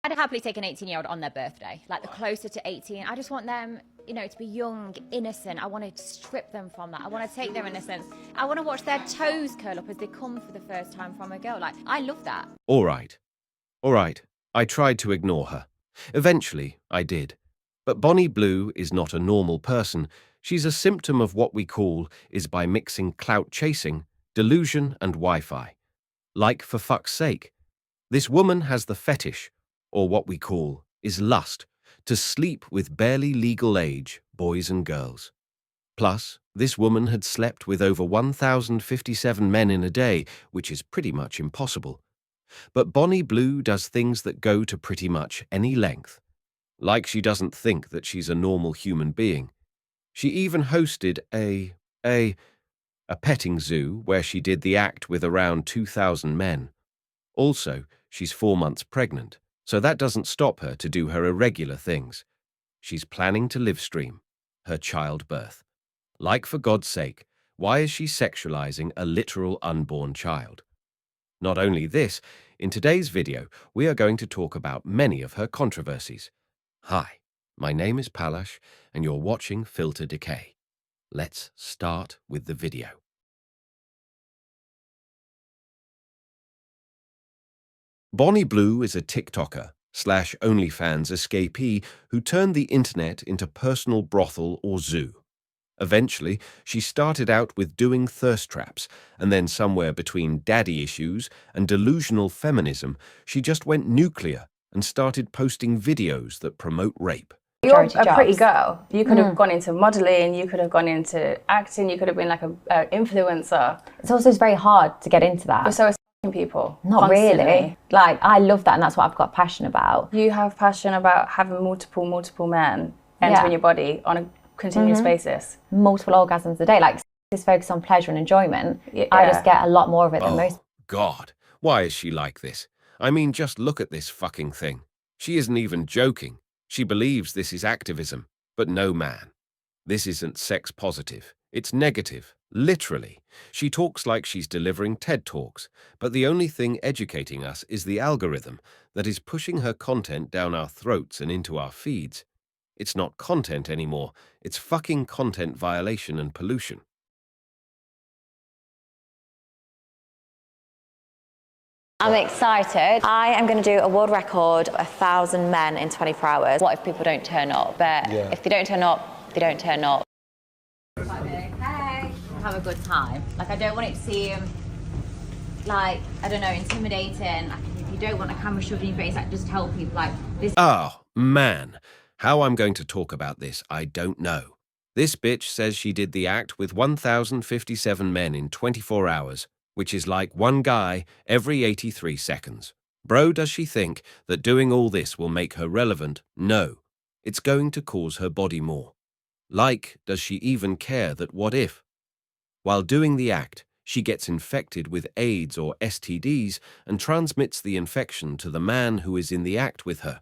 I'd happily take an 18-year-old on their birthday, like the closer to 18. I just want them, to be young, innocent. I want to strip them from that. I want to take their innocence. I want to watch their toes curl up as they come for the first time from a girl. Like, I love that. All right. I tried to ignore her. Eventually, I did. But Bonnie Blue is not a normal person. She's a symptom of what we call is by mixing clout chasing, delusion, and Wi-Fi. Like, for fuck's sake. This woman has the fetish, or what we call is lust, to sleep with barely legal age boys and girls. Plus, this woman had slept with over 1,057 men in a day, which is pretty much impossible. But Bonnie Blue does things that go to pretty much any length. Like she doesn't think that she's a normal human being. She even hosted a petting zoo where she did the act with around 2,000 men. Also, she's 4 months pregnant, so that doesn't stop her to do her irregular things. She's planning to live stream her childbirth. Like, for God's sake, why is she sexualizing a literal unborn child? Not only this, in today's video, we are going to talk about many of her controversies. Hi, my name is Palash, and you're watching Filter Decay. Let's start with the video. Bonnie Blue is a TikToker / OnlyFans escapee who turned the internet into personal brothel or zoo. Eventually, she started out with doing thirst traps, and then somewhere between daddy issues and delusional feminism, she just went nuclear and started posting videos that promote rape. You're a pretty girl. You could have gone into modeling, you could have gone into acting, you could have been like an influencer. It's also very hard to get into that. You're so f***ing people. Not constantly. really. Like, I love that, and that's what I've got passion about. You have passion about having multiple men entering your body on a continuous basis. Multiple orgasms a day. Like, just focus on pleasure and enjoyment. Yeah. I just get a lot more of it than most. God, why is she like this? I mean, just look at this fucking thing. She isn't even joking. She believes this is activism, but no, man. This isn't sex positive. It's negative, literally. She talks like she's delivering TED Talks, but the only thing educating us is the algorithm that is pushing her content down our throats and into our feeds. It's not content anymore. It's fucking content violation and pollution. I'm excited. I am going to do a world record of 1,000 men in 24 hours. What if people don't turn up? But if they don't turn up, they don't turn up. Hey, have a good time. Like, I don't want it to seem like, I don't know, intimidating. Like, if you don't want a camera shoved in your face, like, just tell people, like, this. Oh, man. How I'm going to talk about this, I don't know. This bitch says she did the act with 1,057 men in 24 hours, which is like one guy every 83 seconds. Bro, does she think that doing all this will make her relevant? No. It's going to cause her body more. Like, does she even care that what if? While doing the act, she gets infected with AIDS or STDs and transmits the infection to the man who is in the act with her.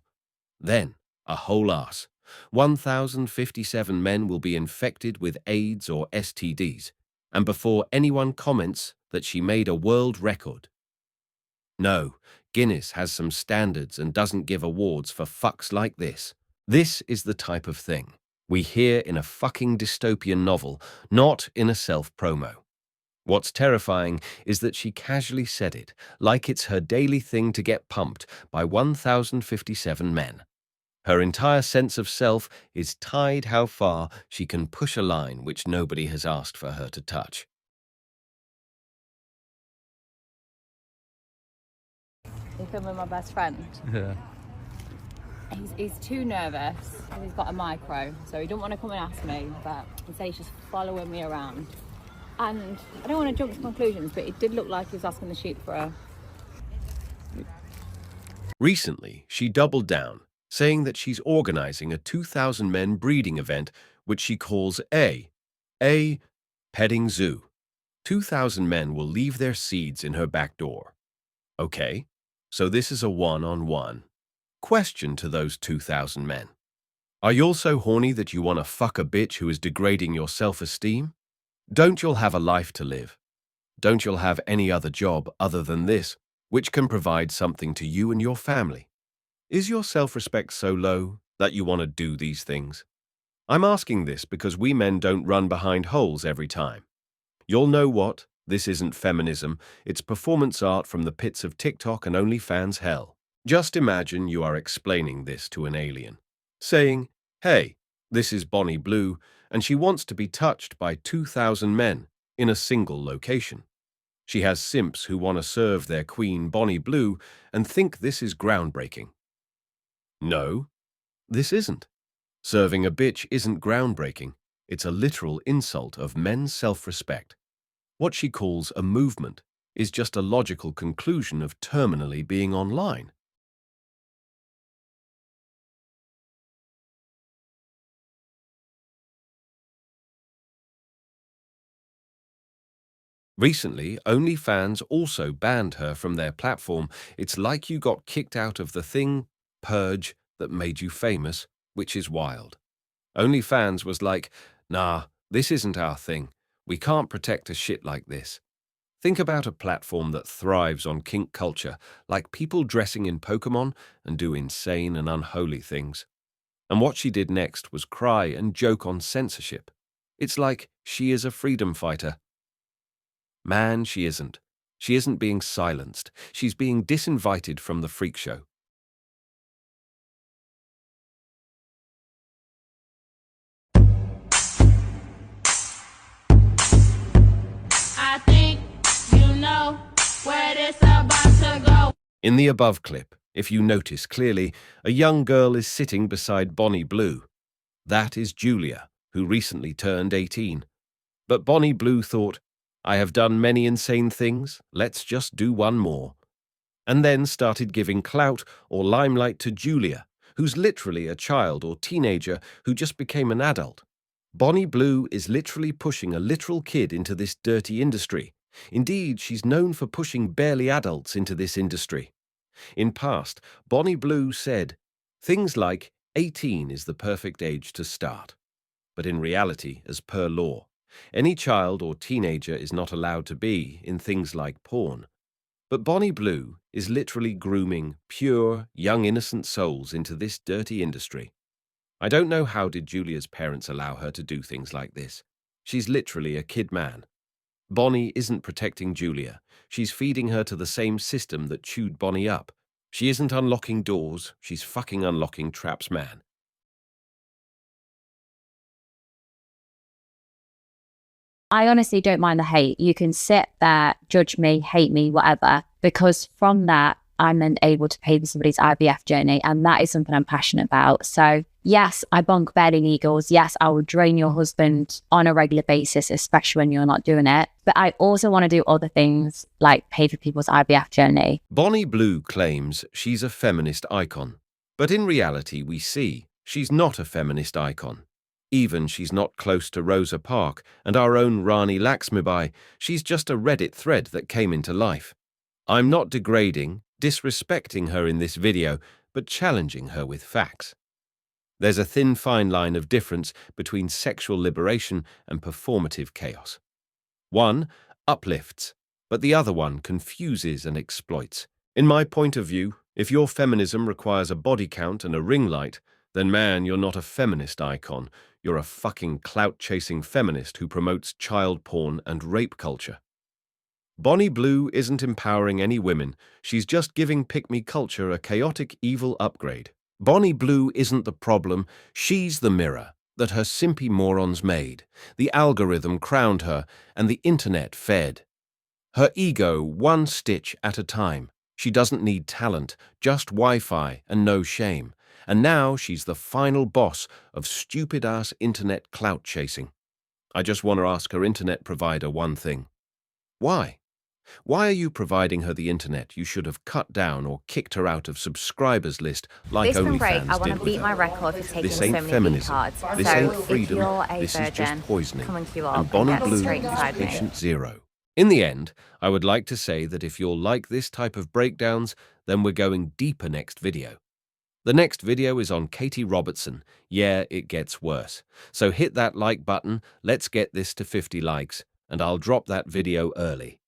Then, a whole ass. 1,057 men will be infected with AIDS or STDs, and before anyone comments that she made a world record. No, Guinness has some standards and doesn't give awards for fucks like this. This is the type of thing we hear in a fucking dystopian novel, not in a self-promo. What's terrifying is that she casually said it, like it's her daily thing to get pumped by 1,057 men. Her entire sense of self is tied how far she can push a line which nobody has asked for her to touch. You filming my best friend? Yeah. He's too nervous because he's got a micro, so he don't want to come and ask me, but he says he's just following me around. And I don't want to jump to conclusions, but it did look like he was asking the sheep for a... Recently, she doubled down, saying that she's organizing a 2,000 men breeding event, which she calls a petting zoo. 2,000 men will leave their seeds in her back door. Okay, so this is a one-on-one. Question to those 2,000 men. Are y'all so horny that you want to fuck a bitch who is degrading your self-esteem? Don't y'all have a life to live? Don't y'all have any other job other than this, which can provide something to you and your family? Is your self-respect so low that you want to do these things? I'm asking this because we men don't run behind holes every time. You'll know what? This isn't feminism, it's performance art from the pits of TikTok and OnlyFans hell. Just imagine you are explaining this to an alien, saying, hey, this is Bonnie Blue, and she wants to be touched by 2,000 men in a single location. She has simps who want to serve their queen Bonnie Blue and think this is groundbreaking. No, this isn't. Serving a bitch isn't groundbreaking. It's a literal insult of men's self-respect. What she calls a movement is just a logical conclusion of terminally being online. Recently, OnlyFans also banned her from their platform. It's like you got kicked out of the thing, purge, that made you famous, which is wild. OnlyFans was like, nah, this isn't our thing. We can't protect a shit like this. Think about a platform that thrives on kink culture, like people dressing in Pokemon and do insane and unholy things. And what she did next was cry and joke on censorship. It's like she is a freedom fighter. Man, she isn't. She isn't being silenced. She's being disinvited from the freak show. I think you know where this about to go. In the above clip, if you notice clearly, a young girl is sitting beside Bonnie Blue. That is Julia, who recently turned 18. But Bonnie Blue thought, I have done many insane things, let's just do one more. And then started giving clout or limelight to Julia, who's literally a child or teenager who just became an adult. Bonnie Blue is literally pushing a literal kid into this dirty industry. Indeed, she's known for pushing barely adults into this industry. In past, Bonnie Blue said things like 18 is the perfect age to start. But in reality, as per law, any child or teenager is not allowed to be in things like porn. But Bonnie Blue is literally grooming pure, young, innocent souls into this dirty industry. I don't know how did Julia's parents allow her to do things like this. She's literally a kid man. Bonnie isn't protecting Julia. She's feeding her to the same system that chewed Bonnie up. She isn't unlocking doors, she's fucking unlocking traps, man. I honestly don't mind the hate. You can sit there, judge me, hate me, whatever, because from that, I'm then able to pay for somebody's IVF journey. And that is something I'm passionate about. So yes, I bonk bare illegals. Yes, I will drain your husband on a regular basis, especially when you're not doing it. But I also want to do other things like pay for people's IVF journey. Bonnie Blue claims she's a feminist icon. But in reality, we see she's not a feminist icon. Even she's not close to Rosa Parks and our own Rani Laxmibai. She's just a Reddit thread that came into life. I'm not degrading, disrespecting her in this video, but challenging her with facts. There's a thin fine line of difference between sexual liberation and performative chaos. One uplifts, but the other one confuses and exploits. In my point of view, if your feminism requires a body count and a ring light, then man, you're not a feminist icon. You're a fucking clout-chasing feminist who promotes child porn and rape culture. Bonnie Blue isn't empowering any women. She's just giving pick-me culture a chaotic, evil upgrade. Bonnie Blue isn't the problem. She's the mirror that her simpy morons made. The algorithm crowned her, and the internet fed. Her ego one stitch at a time. She doesn't need talent, just Wi-Fi and no shame. And now she's the final boss of stupid-ass internet clout chasing. I just want to ask her internet provider one thing. Why? Why are you providing her the internet? You should have cut down or kicked her out of subscribers list like This been great. OnlyFans I want did to with beat my her. record for taking This so ain't many feminism. cards. This So ain't if freedom. you're a This is just virgin, poisoning. come and queue up And Bonnie get Blue straight is inside me. patient zero. In the end, I would like to say that if you'll like this type of breakdowns, then we're going deeper next video. The next video is on Katie Robertson. Yeah, it gets worse. So hit that like button, let's get this to 50 likes, and I'll drop that video early.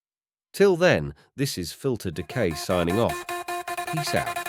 Till then, this is Filter Decay signing off. Peace out.